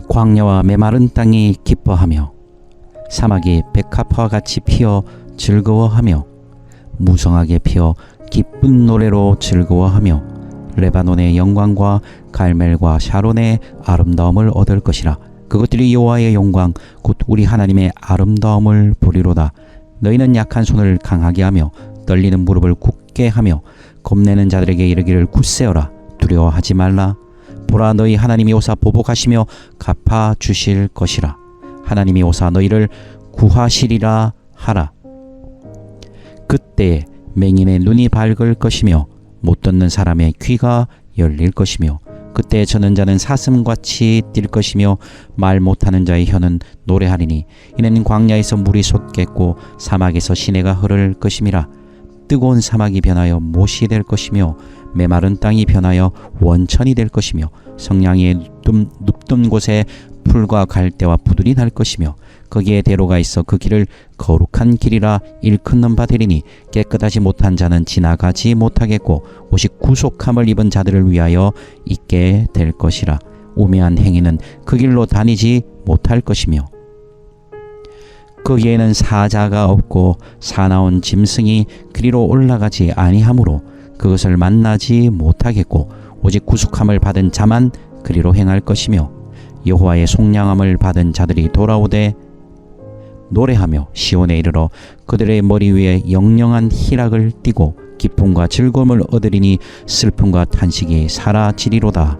광야와 메마른 땅이 기뻐하며 사막이 백합화와 같이 피어 즐거워하며 무성하게 피어 기쁜 노래로 즐거워하며 레바논의 영광과 갈멜과 샤론의 아름다움을 얻을 것이라. 그것들이 여호와의 영광 곧 우리 하나님의 아름다움을 보리로다. 너희는 약한 손을 강하게 하며 떨리는 무릎을 굳게 하며 겁내는 자들에게 이르기를 굳세어라. 두려워하지 말라. 보라, 너희 하나님이 오사 보복하시며 갚아 주실 것이라. 하나님이 오사 너희를 구하시리라 하라. 그때에 맹인의 눈이 밝을 것이며 못 듣는 사람의 귀가 열릴 것이며 그때 저는 자는 사슴같이 뛸 것이며 말 못하는 자의 혀는 노래하리니 이는 광야에서 물이 솟겠고 사막에서 시내가 흐를 것임이라. 뜨거운 사막이 변하여 못이 될 것이며 메마른 땅이 변하여 원천이 될 것이며 성량이 눕던 곳에 풀과 갈대와 부들이 날 것이며 거기에 대로가 있어 그 길을 거룩한 길이라 일컫는 바 되리니 깨끗하지 못한 자는 지나가지 못하겠고 오직 구속함을 입은 자들을 위하여 있게 될 것이라. 우매한 행위는 그 길로 다니지 못할 것이며 거기에는 사자가 없고 사나운 짐승이 그리로 올라가지 아니하므로 그것을 만나지 못하겠고 오직 구속함을 받은 자만 그리로 행할 것이며 여호와의 속량함을 받은 자들이 돌아오되 노래하며 시온에 이르러 그들의 머리 위에 영영한 희락을 띠고 기쁨과 즐거움을 얻으리니 슬픔과 탄식이 사라지리로다.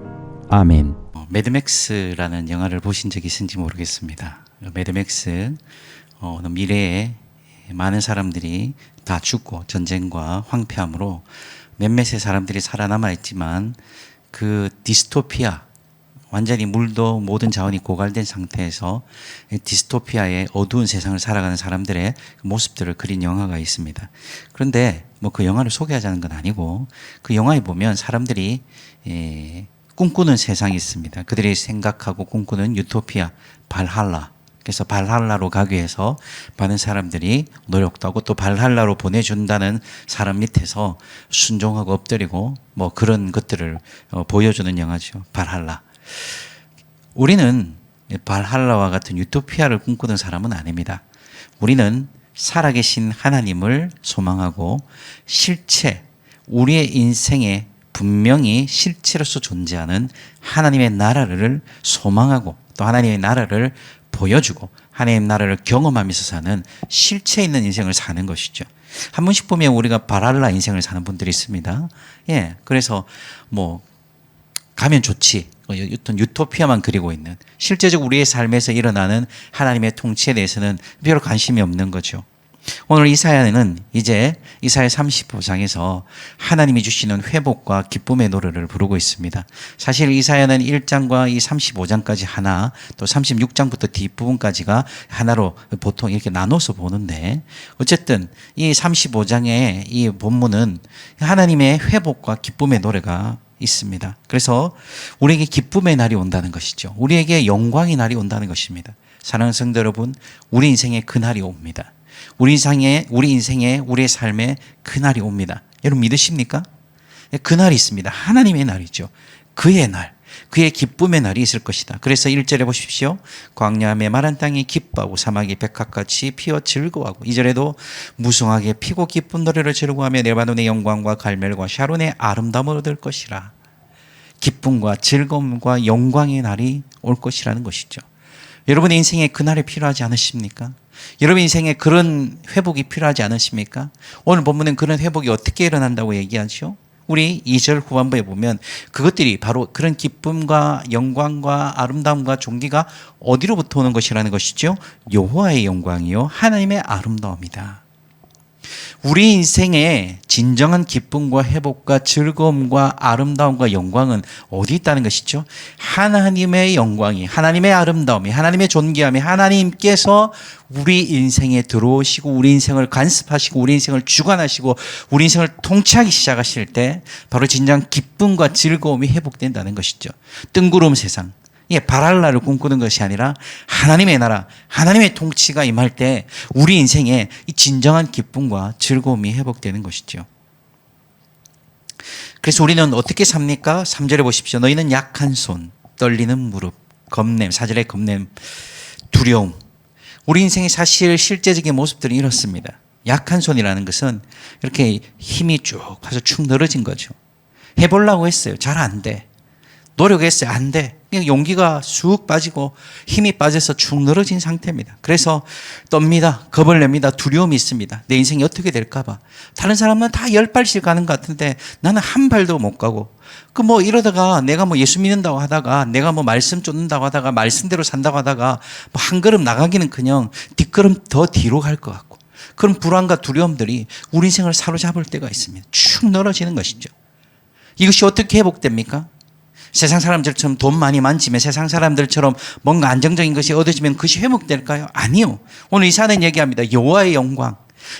아멘. 매드맥스라는 영화를 보신 적이 있는지 모르겠습니다. 매드맥스 미래에 많은 사람들이 다 죽고 전쟁과 황폐함으로 몇몇의 사람들이 살아남아 있지만 그 디스토피아, 완전히 물도 모든 자원이 고갈된 상태에서 디스토피아의 어두운 세상을 살아가는 사람들의 모습들을 그린 영화가 있습니다. 그런데 그 영화를 소개하자는 건 아니고 그 영화에 보면 사람들이 꿈꾸는 세상이 있습니다. 그들이 생각하고 꿈꾸는 유토피아, 발할라. 그래서 발할라로 가기 위해서 많은 사람들이 노력도 하고 또 발할라로 보내준다는 사람 밑에서 순종하고 엎드리고 그런 것들을 보여주는 영화죠. 발할라. 우리는 발할라와 같은 유토피아를 꿈꾸는 사람은 아닙니다. 우리는 살아계신 하나님을 소망하고 실체, 우리의 인생에 분명히 실체로서 존재하는 하나님의 나라를 소망하고 또 하나님의 나라를 보여주고 하나님의 나라를 경험하면서 사는 실체 있는 인생을 사는 것이죠. 한 번씩 보면 우리가 발할라 인생을 사는 분들이 있습니다. 그래서 가면 좋지. 어떤 유토피아만 그리고 있는 실제적으로 우리의 삶에서 일어나는 하나님의 통치에 대해서는 별로 관심이 없는 거죠. 오늘 이사야는 이제 이사야 35장에서 하나님이 주시는 회복과 기쁨의 노래를 부르고 있습니다. 사실 이사야는 1장과 이 35장까지 하나, 또 36장부터 뒷부분까지가 하나로 보통 이렇게 나눠서 보는데 어쨌든 이 35장의 이 본문은 하나님의 회복과 기쁨의 노래가 있습니다. 그래서 우리에게 기쁨의 날이 온다는 것이죠. 우리에게 영광의 날이 온다는 것입니다. 사랑하는 성도 여러분, 우리 인생에 그 날이 옵니다. 우리 인생에 우리의 삶에 그 날이 옵니다. 여러분 믿으십니까? 그 날이 있습니다. 하나님의 날이죠. 그의 날, 그의 기쁨의 날이 있을 것이다. 그래서 1절에 보십시오. 광야 메마른 땅이 기뻐하고 사막이 백합같이 피어 즐거워하고 2절에도 무성하게 피고 기쁜 노래를 즐거워하며 레바논의 영광과 갈멜과 샤론의 아름다움을 얻을 것이라. 기쁨과 즐거움과 영광의 날이 올 것이라는 것이죠. 여러분의 인생에 그 날이 필요하지 않으십니까? 여러분 인생에 그런 회복이 필요하지 않으십니까? 오늘 본문은 그런 회복이 어떻게 일어난다고 얘기하죠? 우리 2절 후반부에 보면 그것들이 바로 그런 기쁨과 영광과 아름다움과 존귀가 어디로부터 오는 것이라는 것이죠? 여호와의 영광이요 하나님의 아름다움이다. 우리 인생의 진정한 기쁨과 회복과 즐거움과 아름다움과 영광은 어디 있다는 것이죠? 하나님의 영광이, 하나님의 아름다움이, 하나님의 존귀함이 하나님께서 우리 인생에 들어오시고 우리 인생을 간섭하시고 우리 인생을 주관하시고 우리 인생을 통치하기 시작하실 때 바로 진정한 기쁨과 즐거움이 회복된다는 것이죠. 뜬구름 세상, 발할라를 꿈꾸는 것이 아니라 하나님의 나라, 하나님의 통치가 임할 때 우리 인생에 이 진정한 기쁨과 즐거움이 회복되는 것이죠. 그래서 우리는 어떻게 삽니까? 3절에 보십시오. 너희는 약한 손, 떨리는 무릎, 겁냄, 사절의 겁냄, 두려움. 우리 인생의 사실 실제적인 모습들이 이렇습니다. 약한 손이라는 것은 이렇게 힘이 쭉 가서 축 늘어진 거죠. 해보려고 했어요. 잘 안 돼. 노력했어요. 안 돼. 그냥 용기가 쑥 빠지고 힘이 빠져서 축 늘어진 상태입니다. 그래서 떱니다. 겁을 냅니다. 두려움이 있습니다. 내 인생이 어떻게 될까 봐. 다른 사람은 다 10발씩 가는 것 같은데 나는 한 발도 못 가고 이러다가 내가 예수 믿는다고 하다가 내가 말씀 쫓는다고 하다가 말씀대로 산다고 하다가 한 걸음 나가기는커녕 뒷걸음 더 뒤로 갈 것 같고 그런 불안과 두려움들이 우리 인생을 사로잡을 때가 있습니다. 축 늘어지는 것이죠. 이것이 어떻게 회복됩니까? 세상 사람들처럼 돈 많이 만지면 세상 사람들처럼 뭔가 안정적인 것이 얻어지면 그것이 회복될까요? 아니요. 오늘 이 사는 얘기합니다. 여호와의 영광,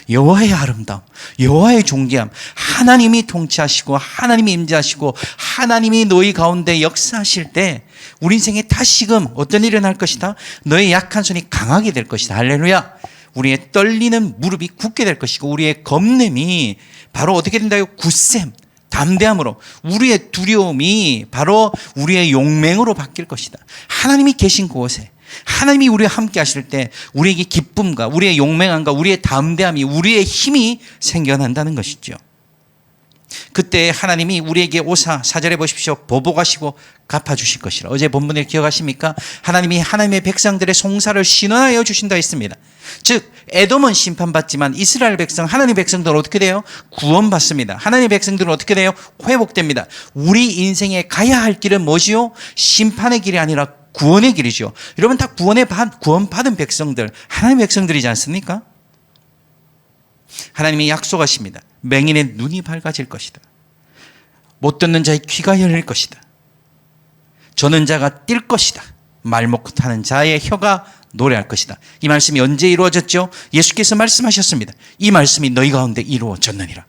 여호와의 아름다움, 여호와의 존귀함, 하나님이 통치하시고 하나님이 임재하시고 하나님이 너희 가운데 역사하실 때 우리 인생에 다시금 어떤 일이 일어날 것이다? 너의 약한 손이 강하게 될 것이다. 할렐루야. 우리의 떨리는 무릎이 굳게 될 것이고 우리의 겁냄이 바로 어떻게 된다요? 굳셈, 담대함으로 우리의 두려움이 바로 우리의 용맹으로 바뀔 것이다. 하나님이 계신 곳에 하나님이 우리와 함께 하실 때 우리에게 기쁨과 우리의 용맹함과 우리의 담대함이 우리의 힘이 생겨난다는 것이죠. 그때 하나님이 우리에게 오사 4절에 보십시오. 보복하시고 갚아주실 것이라. 어제 본문을 기억하십니까? 하나님이 하나님의 백성들의 송사를 신원하여 주신다 했습니다. 즉 에돔은 심판받지만 이스라엘 백성, 하나님의 백성들은 어떻게 돼요? 구원받습니다. 하나님의 백성들은 어떻게 돼요? 회복됩니다. 우리 인생에 가야 할 길은 무엇이요? 심판의 길이 아니라 구원의 길이죠. 여러분 다 구원받은 백성들, 하나님의 백성들이지 않습니까? 하나님이 약속하십니다. 맹인의 눈이 밝아질 것이다. 못 듣는 자의 귀가 열릴 것이다. 저는 자가 뛸 것이다. 말 못하는 자의 혀가 노래할 것이다. 이 말씀이 언제 이루어졌죠? 예수께서 말씀하셨습니다. 이 말씀이 너희 가운데 이루어졌느니라.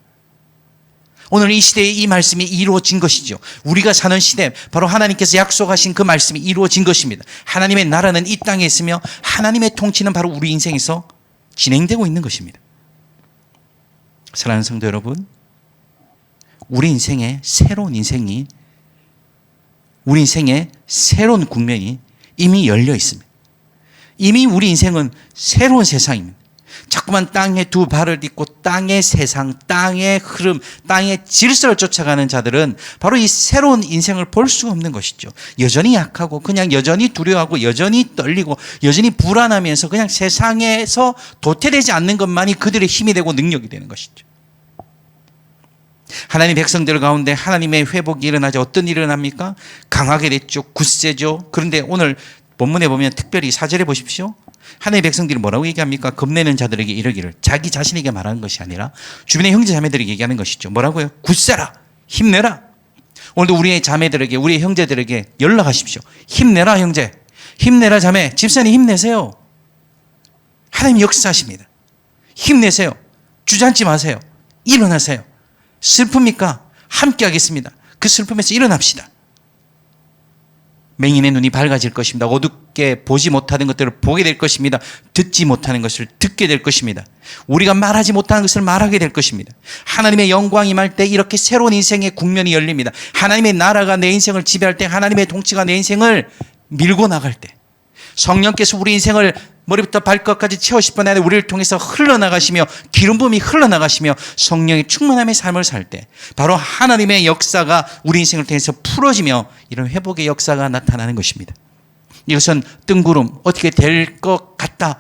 오늘 이 시대에 이 말씀이 이루어진 것이죠. 우리가 사는 시대 바로 하나님께서 약속하신 그 말씀이 이루어진 것입니다. 하나님의 나라는 이 땅에 있으며 하나님의 통치는 바로 우리 인생에서 진행되고 있는 것입니다. 사랑하는 성도 여러분, 우리 인생의 새로운 국면이 이미 열려 있습니다. 이미 우리 인생은 새로운 세상입니다. 자꾸만 땅에 두 발을 딛고 땅의 세상, 땅의 흐름, 땅의 질서를 쫓아가는 자들은 바로 이 새로운 인생을 볼 수가 없는 것이죠. 여전히 약하고 그냥 여전히 두려워하고 여전히 떨리고 여전히 불안하면서 그냥 세상에서 도태되지 않는 것만이 그들의 힘이 되고 능력이 되는 것이죠. 하나님 백성들 가운데 하나님의 회복이 일어나지 어떤 일이 일어납니까? 강하게 됐죠. 굳세죠. 그런데 오늘 본문에 보면 특별히 4절에 보십시오. 하나님의 백성들이 뭐라고 얘기합니까? 겁내는 자들에게 이르기를, 자기 자신에게 말하는 것이 아니라 주변의 형제 자매들에게 얘기하는 것이죠. 뭐라고요? 굳세라, 힘내라. 오늘도 우리의 자매들에게, 우리의 형제들에게 연락하십시오. 힘내라 형제, 힘내라 자매, 집사님 힘내세요. 하나님 역사하십니다. 힘내세요. 주저앉지 마세요. 일어나세요. 슬픕니까? 함께 하겠습니다. 그 슬픔에서 일어납시다. 맹인의 눈이 밝아질 것입니다. 어둡게 보지 못하는 것들을 보게 될 것입니다. 듣지 못하는 것을 듣게 될 것입니다. 우리가 말하지 못하는 것을 말하게 될 것입니다. 하나님의 영광이 임할 때 이렇게 새로운 인생의 국면이 열립니다. 하나님의 나라가 내 인생을 지배할 때, 하나님의 통치가 내 인생을 밀고 나갈 때, 성령께서 우리 인생을 머리부터 발끝까지 채우실 분 안에 우리를 통해서 흘러나가시며 기름 부음이 흘러나가시며 성령의 충만함의 삶을 살 때 바로 하나님의 역사가 우리 인생을 통해서 풀어지며 이런 회복의 역사가 나타나는 것입니다. 이것은 뜬구름, 어떻게 될 것 같다,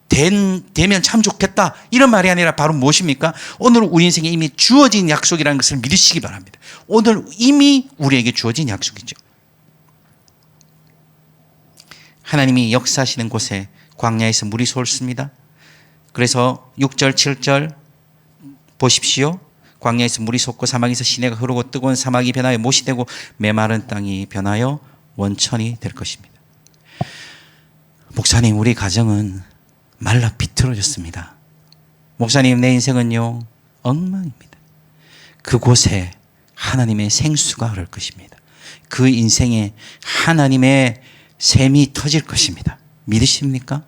되면 참 좋겠다 이런 말이 아니라 바로 무엇입니까? 오늘 우리 인생에 이미 주어진 약속이라는 것을 믿으시기 바랍니다. 오늘 이미 우리에게 주어진 약속이죠. 하나님이 역사하시는 곳에 광야에서 물이 솟습니다. 그래서 6절 7절 보십시오. 광야에서 물이 솟고 사막에서 시내가 흐르고 뜨거운 사막이 변하여 못이 되고 메마른 땅이 변하여 원천이 될 것입니다. 목사님, 우리 가정은 말라 비틀어졌습니다. 목사님, 내 인생은요 엉망입니다. 그곳에 하나님의 생수가 흐를 것입니다. 그 인생에 하나님의 샘이 터질 것입니다. 믿으십니까?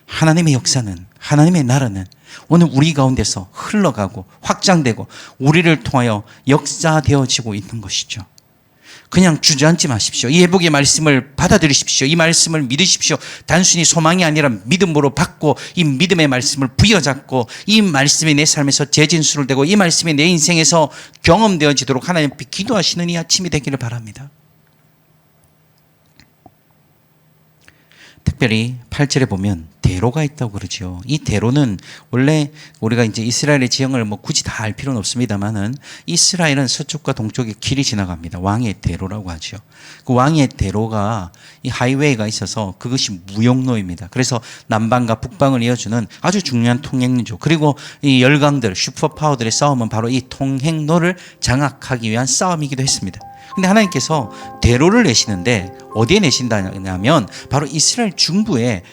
하나님의 역사는, 하나님의 나라는 오늘 우리 가운데서 흘러가고 확장되고 우리를 통하여 역사되어지고 있는 것이죠. 그냥 주저앉지 마십시오. 이 회복의 말씀을 받아들이십시오. 이 말씀을 믿으십시오. 단순히 소망이 아니라 믿음으로 받고 이 믿음의 말씀을 부여잡고 이 말씀이 내 삶에서 재진수를 되고 이 말씀이 내 인생에서 경험되어지도록 하나님 앞에 기도하시는 이 아침이 되기를 바랍니다. 특별히 8절에 보면 대로가 있다고 그러죠. 이 대로는 원래 우리가 이제 이스라엘의 지형을 뭐 굳이 다 알 필요는 없습니다만은 이스라엘은 서쪽과 동쪽에 길이 지나갑니다. 왕의 대로라고 하죠. 그 왕의 대로가 이 하이웨이가 있어서 그것이 무역로입니다. 그래서 남방과 북방을 이어주는 아주 중요한 통행로죠. 그리고 이 열강들, 슈퍼파워들의 싸움은 바로 이 통행로를 장악하기 위한 싸움이기도 했습니다. 근데 하나님께서 대로를 내시는데 어디에 내신다냐면 바로 이스라엘 중부에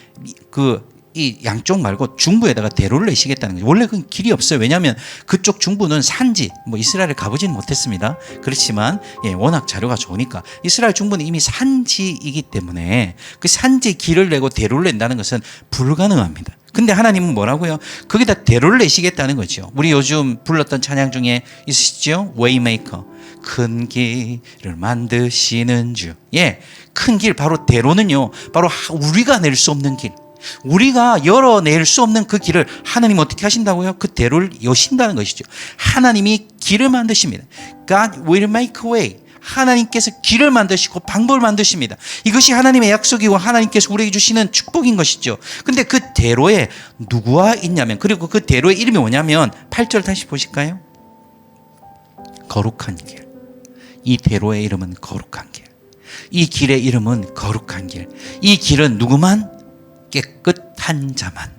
이 양쪽 말고 중부에다가 대로를 내시겠다는 거죠. 원래 그 길이 없어요. 왜냐하면 그쪽 중부는 산지, 뭐 이스라엘에 가보지는 못했습니다. 그렇지만 워낙 자료가 좋으니까 이스라엘 중부는 이미 산지이기 때문에 그 산지 길을 내고 대로를 낸다는 것은 불가능합니다. 근데 하나님은 뭐라고요? 거기다 대로를 내시겠다는 거죠. 우리 요즘 불렀던 찬양 중에 있으시죠? 웨이메이커. 큰 길을 만드시는 주. 큰 길, 바로 대로는요, 바로 우리가 낼 수 없는 길, 우리가 열어낼 수 없는 그 길을 하나님 어떻게 하신다고요? 그 대로를 여신다는 것이죠. 하나님이 길을 만드십니다. God will make a way. 하나님께서 길을 만드시고 방법을 만드십니다. 이것이 하나님의 약속이고 하나님께서 우리에게 주시는 축복인 것이죠. 근데 그 대로에 누구와 있냐면, 그리고 그 대로의 이름이 뭐냐면 8절 다시 보실까요? 거룩한 길. 이 대로의 이름은 거룩한 길. 이 길의 이름은 거룩한 길. 이 길은 누구만? 깨끗한 자만.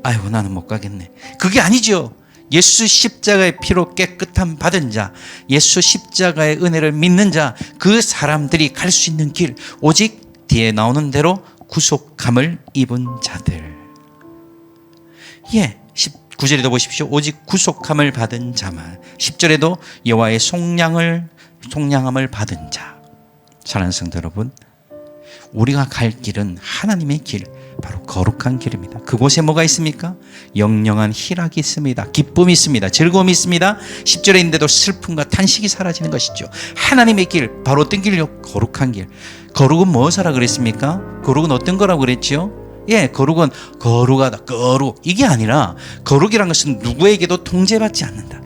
아이고, 나는 못 가겠네. 그게 아니죠. 예수 십자가의 피로 깨끗함 받은 자, 예수 십자가의 은혜를 믿는 자, 그 사람들이 갈 수 있는 길, 오직 뒤에 나오는 대로 구속함을 입은 자들. 9절에도 보십시오. 오직 구속함을 받은 자만. 10절에도 여호와의 속량함을 받은 자. 사랑하는 성도 여러분, 우리가 갈 길은 하나님의 길, 바로 거룩한 길입니다. 그곳에 뭐가 있습니까? 영영한 희락이 있습니다. 기쁨이 있습니다. 즐거움이 있습니다. 10절에 있는데도 슬픔과 탄식이 사라지는 것이죠. 하나님의 길, 바로 어떤 길이요? 거룩한 길. 거룩은 무엇이라 그랬습니까? 거룩은 어떤 거라고 그랬죠? 거룩은 거룩하다, 거룩. 이게 아니라 거룩이란 것은 누구에게도 통제받지 않는다.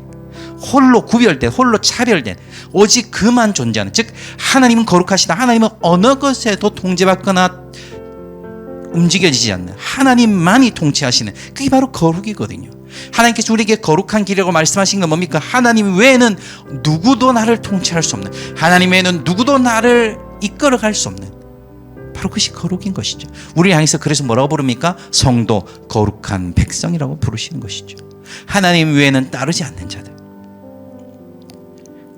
홀로 구별된, 홀로 차별된, 오직 그만 존재하는, 즉 하나님은 거룩하시다. 하나님은 어느 것에도 통제받거나 움직여지지 않는, 하나님만이 통치하시는, 그게 바로 거룩이거든요. 하나님께서 우리에게 거룩한 길이라고 말씀하신 건 뭡니까? 하나님 외에는 누구도 나를 통치할 수 없는, 하나님 외에는 누구도 나를 이끌어갈 수 없는, 바로 그것이 거룩인 것이죠. 우리 향해서 그래서 뭐라고 부릅니까? 성도, 거룩한 백성이라고 부르시는 것이죠. 하나님 외에는 따르지 않는 자들.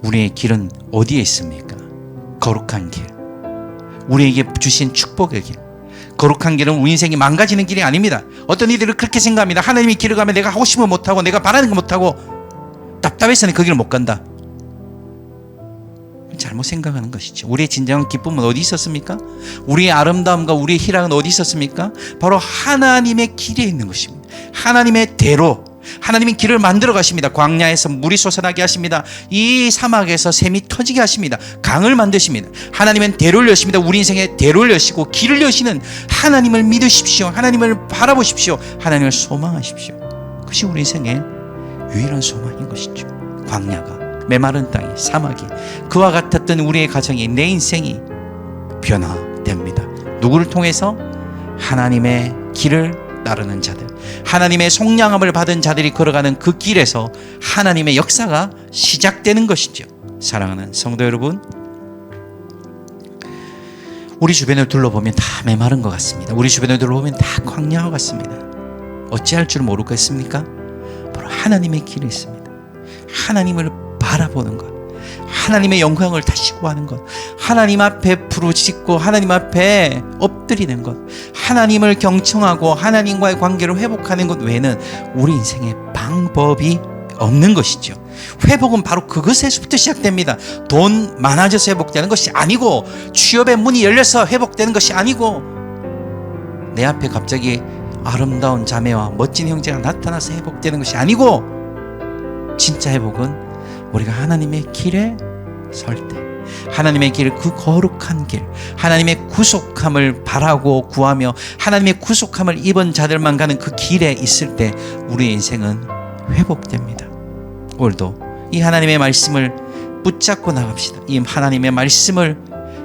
우리의 길은 어디에 있습니까? 거룩한 길. 우리에게 주신 축복의 길. 거룩한 길은 우리 인생이 망가지는 길이 아닙니다. 어떤 이들은 그렇게 생각합니다. 하나님의 길을 가면 내가 하고 싶은 거 못하고 내가 바라는 거 못하고 답답해서는 그 길을 못 간다. 잘못 생각하는 것이죠. 우리의 진정한 기쁨은 어디 있었습니까? 우리의 아름다움과 우리의 희락은 어디 있었습니까? 바로 하나님의 길에 있는 것입니다. 하나님의 대로, 하나님이 길을 만들어 가십니다. 광야에서 물이 솟아나게 하십니다. 이 사막에서 샘이 터지게 하십니다. 강을 만드십니다. 하나님은 대로를 여십니다. 우리 인생에 대로를 여시고 길을 여시는 하나님을 믿으십시오. 하나님을 바라보십시오. 하나님을 소망하십시오. 그것이 우리 인생의 유일한 소망인 것이죠. 광야가, 메마른 땅이, 사막이, 그와 같았던 우리의 가정이, 내 인생이 변화됩니다. 누구를 통해서? 하나님의 길을 따르는 자들, 하나님의 속량함을 받은 자들이 걸어가는 그 길에서 하나님의 역사가 시작되는 것이죠. 사랑하는 성도 여러분, 우리 주변을 둘러보면 다 메마른 것 같습니다. 우리 주변을 둘러보면 다 광야와 같습니다. 어찌할 줄 모르겠습니까? 바로 하나님의 길이 있습니다. 하나님을 바라보는 것, 하나님의 영광을 다시 구하는 것, 하나님 앞에 부르짖고 하나님 앞에 엎드리는 것, 하나님을 경청하고 하나님과의 관계를 회복하는 것 외에는 우리 인생의 방법이 없는 것이죠. 회복은 바로 그것에서부터 시작됩니다. 돈 많아져서 회복되는 것이 아니고, 취업의 문이 열려서 회복되는 것이 아니고, 내 앞에 갑자기 아름다운 자매와 멋진 형제가 나타나서 회복되는 것이 아니고, 진짜 회복은 우리가 하나님의 길에 설 때, 하나님의 길, 그 거룩한 길, 하나님의 구속함을 바라고 구하며 하나님의 구속함을 입은 자들만 가는 그 길에 있을 때 우리의 인생은 회복됩니다. 오늘도 이 하나님의 말씀을 붙잡고 나갑시다. 이 하나님의 말씀을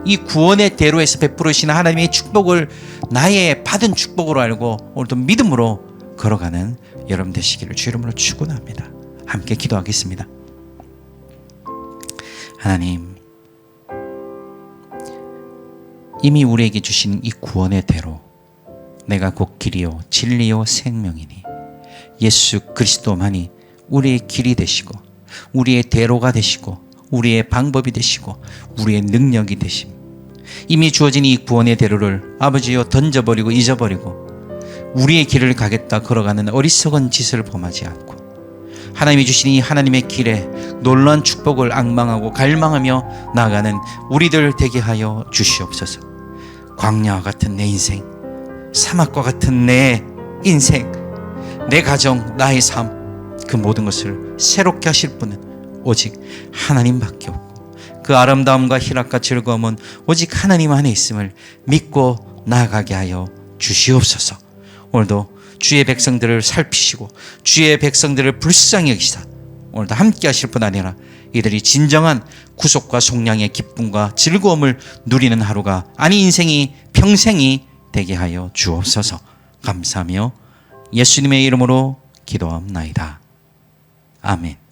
이 구원의 대로에서 베풀으시는 하나님의 축복을 나의 받은 축복으로 알고 오늘도 믿음으로 걸어가는 여러분 되시기를 주 이름으로 축원합니다. 함께 기도하겠습니다. 하나님, 이미 우리에게 주신 이 구원의 대로 내가 곧 길이요 진리요 생명이니 예수 그리스도만이 우리의 길이 되시고 우리의 대로가 되시고 우리의 방법이 되시고 우리의 능력이 되심. 이미 주어진 이 구원의 대로를 아버지여 던져버리고 잊어버리고 우리의 길을 가겠다 걸어가는 어리석은 짓을 범하지 않고 하나님이 주신 이 하나님의 길에 놀라운 축복을 앙망하고 갈망하며 나아가는 우리들 되게 하여 주시옵소서. 광야와 같은 내 인생, 사막과 같은 내 인생, 내 가정, 나의 삶, 그 모든 것을 새롭게 하실 분은 오직 하나님밖에 없고 그 아름다움과 희락과 즐거움은 오직 하나님 안에 있음을 믿고 나아가게 하여 주시옵소서. 오늘도 주의 백성들을 살피시고 주의 백성들을 불쌍히 여기시사 오늘도 함께 하실 뿐 아니라 이들이 진정한 구속과 속량의 기쁨과 즐거움을 누리는 하루가 아니 인생이 평생이 되게 하여 주옵소서. 감사하며 예수님의 이름으로 기도합나이다. 아멘.